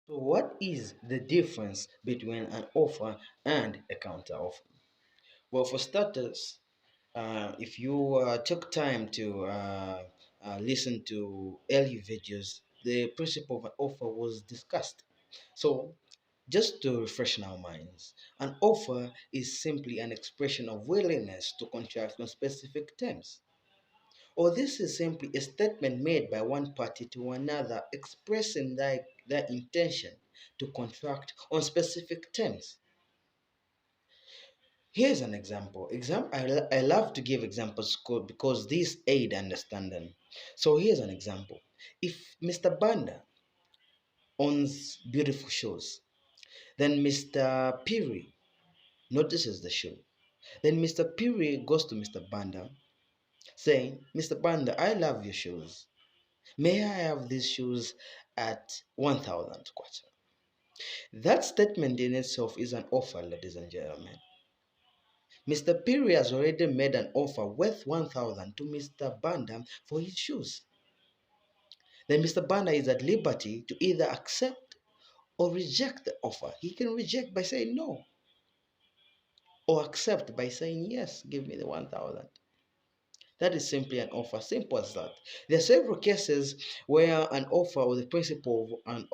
So, what is the difference between an offer and a counter offer? Well, for starters, if you took time to listen to early videos, the principle of an offer was discussed. So, just to refresh our minds, an offer is simply an expression of willingness to contract on specific terms. Or this is simply a statement made by one party to another expressing their intention to contract on specific terms. Here's an example. I love to give examples because these aid understanding. So here's an example. If Mr. Banda owns beautiful shoes, then Mr. Piri notices the shoe. Then Mr. Piri goes to Mr. Banda saying, Mr. Banda, I love your shoes. May I have these shoes at 1,000 kwacha? That statement in itself is an offer, ladies and gentlemen. Mr. Piri has already made an offer worth 1,000 to Mr. Banda for his shoes. Then Mr. Banda is at liberty to either accept or reject the offer. He can reject by saying no, or accept by saying yes, give me the 1,000. That is simply an offer, simple as that. There are several cases where an offer or the principle of an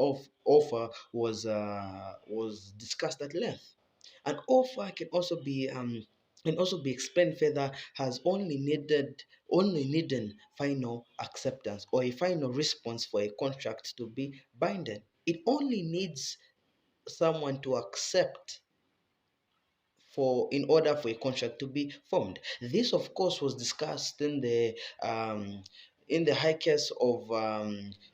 offer was discussed at length. An offer can also be explained further as only needing final acceptance or a final response for a contract to be binding. It only needs someone to accept for in order for a contract to be formed. This, of course, was discussed in the high case of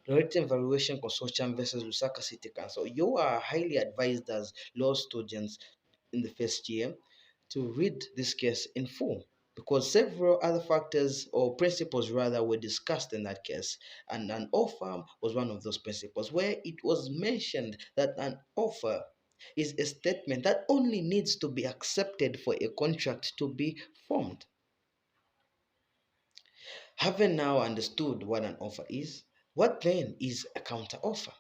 Rating Valuation Consortium versus Lusaka City Council. You are highly advised as law students in the first year to read this case in full because several other factors or principles rather were discussed in that case, and an offer was one of those principles where it was mentioned that an offer is a statement that only needs to be accepted for a contract to be formed. Having now understood what an offer is, what then is a counter offer?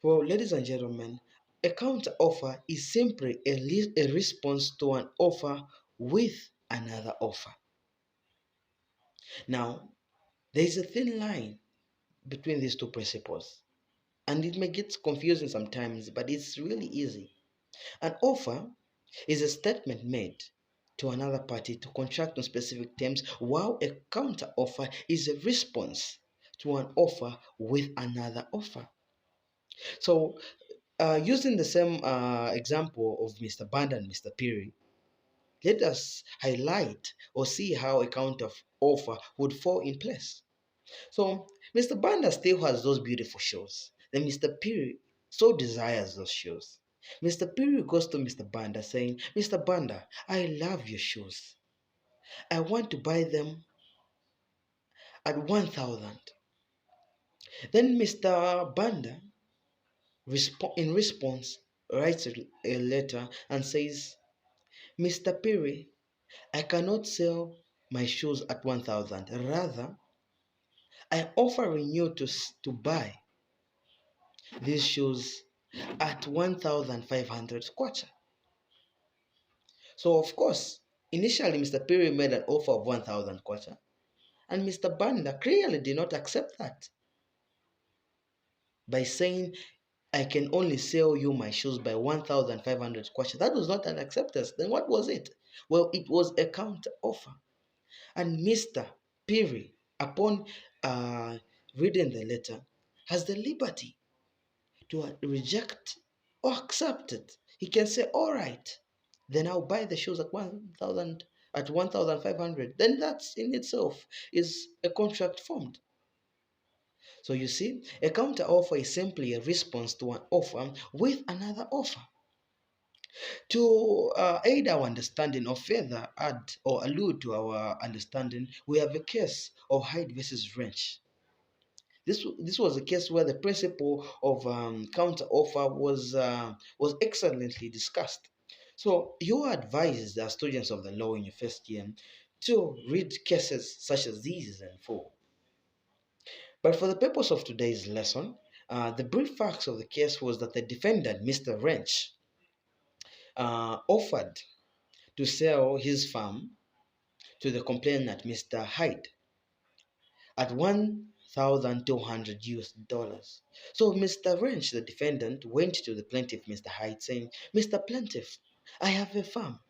Well, ladies and gentlemen, a counter offer is simply a response to an offer with another offer. Now, there is a thin line between these two principles, and it may get confusing sometimes, but it's really easy. An offer is a statement made to another party to contract on specific terms, while a counter offer is a response to an offer with another offer. So, using the same example of Mr. Banda and Mr. Piri, let us highlight or see how a counter offer would fall in place. So, Mr. Banda still has those beautiful shoes. Then Mr. Piri so desires those shoes. Mr. Piri goes to Mr. Banda saying, Mr. Banda, I love your shoes. I want to buy them at 1,000. Then Mr. Banda, in response, writes a letter and says, Mr. Piri, I cannot sell my shoes at 1,000. Rather, I offering you to buy these shoes at 1,500 kwacha. So, of course, initially Mr. Piri made an offer of 1,000 kwacha, and Mr. Banda clearly did not accept that by saying, I can only sell you my shoes by 1,500 kwacha. That was not an acceptance. Then what was it? Well, it was a counter offer. And Mr. Piri, upon uh, reading the letter, has the liberty to reject or accept it. He can say, all right, then I'll buy the shoes at 1,000 at 1,500. Then that in itself is a contract formed. So you see, a counter offer is simply a response to an offer with another offer. To aid our understanding or further add or allude to our understanding, we have a case of Hyde versus Wrench. This was a case where the principle of counter offer was excellently discussed. So you are advised as students of the law in your first year to read cases such as these in full. But for the purpose of today's lesson, The brief facts of the case was that the defendant, Mr. Wrench, offered to sell his farm to the complainant, Mr. Hyde, at 1,200 US dollars. So Mr. Wrench, the defendant, went to the plaintiff, Mr. Hyde, saying, Mr. Plaintiff, I have a farm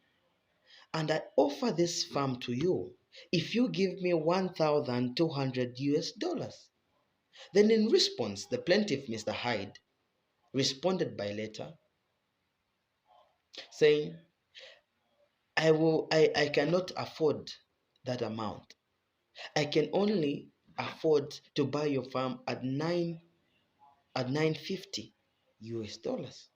and I offer this farm to you if you give me 1,200 US dollars. Then, in response, the plaintiff, Mr. Hyde, responded by letter saying, I cannot afford that amount. I can only afford to buy your farm at 950 US dollars.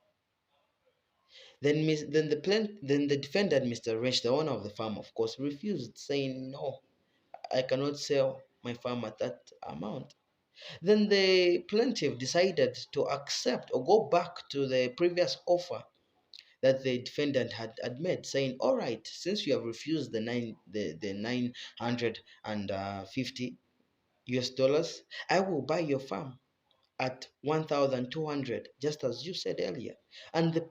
Then the defendant, Mr. Wrench, the owner of the farm, of course, refused, saying, no, I cannot sell my farm at that amount. Then the plaintiff decided to accept or go back to the previous offer that the defendant had made, saying, all right, since you have refused the 950 US dollars, I will buy your farm at 1,200, just as you said earlier. And the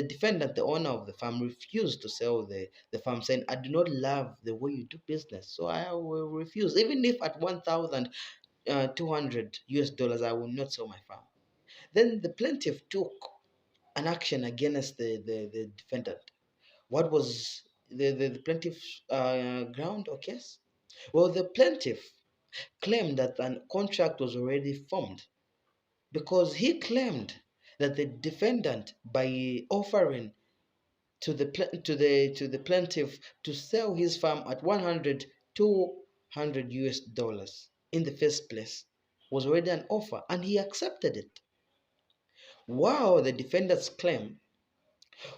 defendant, the owner of the farm, refused to sell the farm, saying, I do not love the way you do business, so I will refuse. Even if at 1,200 US dollars, I will not sell my farm. Then the plaintiff took an action against the defendant. What was the plaintiff's ground or case? Well, the plaintiff claimed that a contract was already formed because he claimed that the defendant, by offering to the plaintiff to sell his farm at 100 200 US dollars in the first place, was already an offer and he accepted it. While the defendant's claim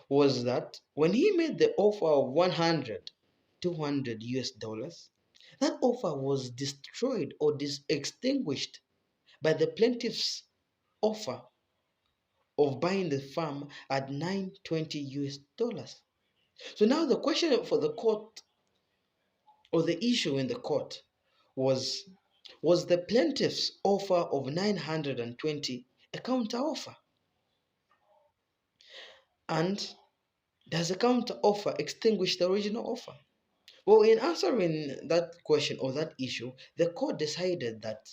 was that when he made the offer of 100 200 US dollars, that offer was destroyed or extinguished by the plaintiff's offer of buying the farm at 920 US dollars. So now the question for the court, or the issue in the court, was was the plaintiff's offer of 920 a counter offer? And does a counter offer extinguish the original offer? Well, in answering that question or that issue, the court decided that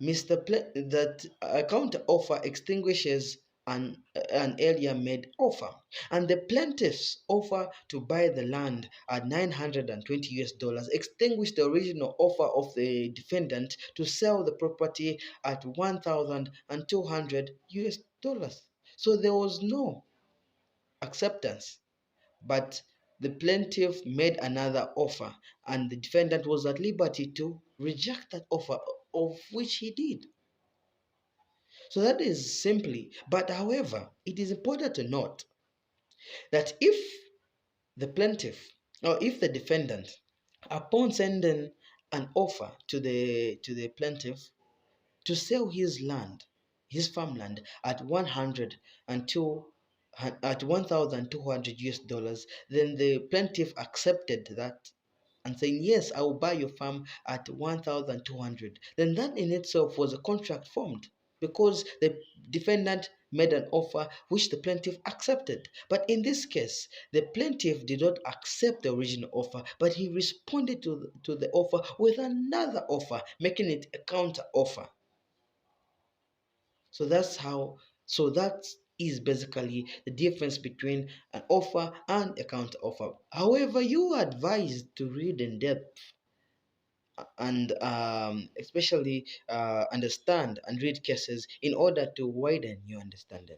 that a counter offer extinguishes an earlier made offer, and the plaintiff's offer to buy the land at 920 US dollars extinguished the original offer of the defendant to sell the property at 1,200 US dollars. So there was no acceptance, but the plaintiff made another offer, and the defendant was at liberty to reject that offer, of which he did. So that is simply, but however, it is important to note that if the plaintiff or if the defendant, upon sending an offer to the plaintiff to sell his land, his farmland at 102 at 1,200 US dollars, then the plaintiff accepted that and saying, yes, I will buy your farm at 1,200, then that in itself was a contract formed because the defendant made an offer which the plaintiff accepted. But in this case, the plaintiff did not accept the original offer, but he responded to the offer with another offer, making it a counter offer. So that's how, so that is basically the difference between an offer and a counter offer. However, you are advised to read in depth and especially understand and read cases in order to widen your understanding.